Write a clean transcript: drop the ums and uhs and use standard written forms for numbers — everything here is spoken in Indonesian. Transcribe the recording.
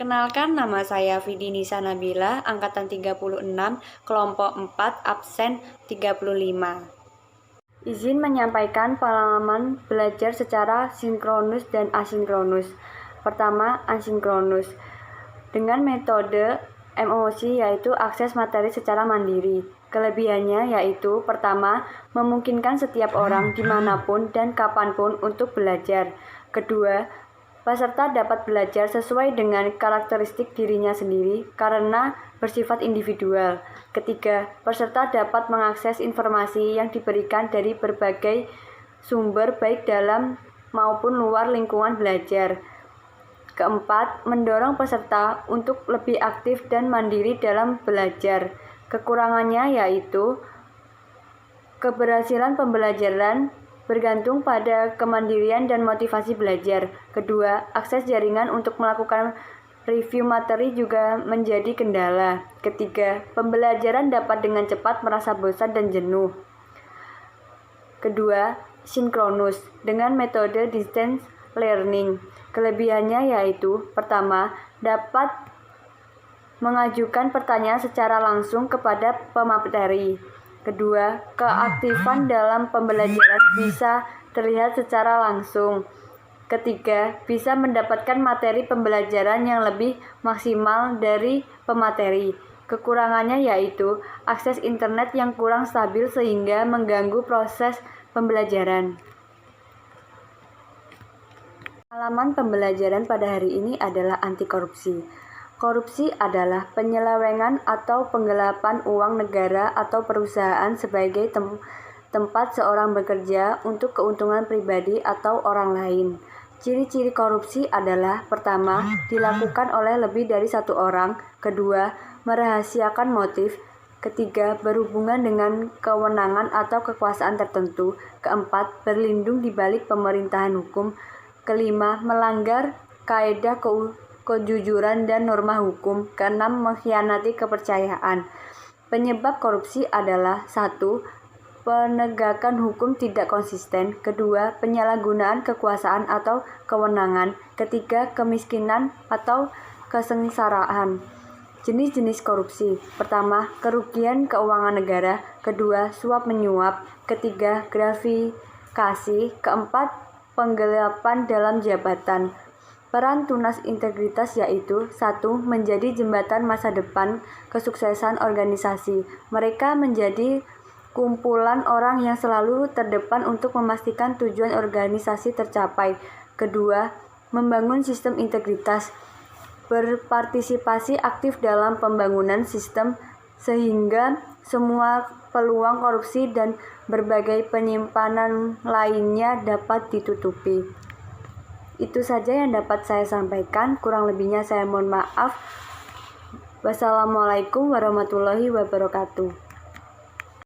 Perkenalkan, nama saya Vidi Nisa Nabila, angkatan 36, kelompok 4, absen 35. Izin menyampaikan pengalaman belajar secara sinkronus dan asinkronus. Pertama, asinkronus. Dengan metode MOOC, yaitu akses materi secara mandiri. Kelebihannya yaitu, pertama, memungkinkan setiap orang dimanapun dan kapanpun untuk belajar. Kedua, peserta dapat belajar sesuai dengan karakteristik dirinya sendiri karena bersifat individual. Ketiga, peserta dapat mengakses informasi yang diberikan dari berbagai sumber baik dalam maupun luar lingkungan belajar. Keempat, mendorong peserta untuk lebih aktif dan mandiri dalam belajar. Kekurangannya yaitu keberhasilan pembelajaran bergantung pada kemandirian dan motivasi belajar. Kedua, akses jaringan untuk melakukan review materi juga menjadi kendala. Ketiga, pembelajaran dapat dengan cepat merasa bosan dan jenuh. Kedua, sinkronus dengan metode distance learning. Kelebihannya yaitu, pertama, dapat mengajukan pertanyaan secara langsung kepada pemateri. Kedua, keaktifan dalam pembelajaran bisa terlihat secara langsung. Ketiga, bisa mendapatkan materi pembelajaran yang lebih maksimal dari pemateri. Kekurangannya yaitu akses internet yang kurang stabil sehingga mengganggu proses pembelajaran. Pengalaman pembelajaran pada hari ini adalah anti korupsi. Korupsi adalah penyelewengan atau penggelapan uang negara atau perusahaan sebagai tempat seorang bekerja untuk keuntungan pribadi atau orang lain. Ciri-ciri korupsi adalah, pertama, dilakukan oleh lebih dari satu orang. Kedua, merahasiakan motif. Ketiga, berhubungan dengan kewenangan atau kekuasaan tertentu. Keempat, berlindung di balik pemerintahan hukum. Kelima, melanggar kaedah kejujuran dan norma hukum. Keenam, mengkhianati kepercayaan. Penyebab korupsi adalah 1. Penegakan hukum tidak konsisten. Kedua, penyalahgunaan kekuasaan atau kewenangan. Ketiga, kemiskinan atau kesengsaraan. Jenis-jenis korupsi. Pertama, kerugian keuangan negara. Kedua, suap menyuap. Ketiga, gratifikasi. Keempat, penggelapan dalam jabatan. Peran tunas integritas yaitu 1. Menjadi jembatan masa depan kesuksesan organisasi. Mereka menjadi kumpulan orang yang selalu terdepan untuk memastikan tujuan organisasi tercapai. Kedua, membangun sistem integritas. Berpartisipasi aktif dalam pembangunan sistem sehingga semua peluang korupsi dan berbagai penyimpanan lainnya dapat ditutupi. Itu saja yang dapat saya sampaikan, kurang lebihnya saya mohon maaf. Wassalamualaikum warahmatullahi wabarakatuh.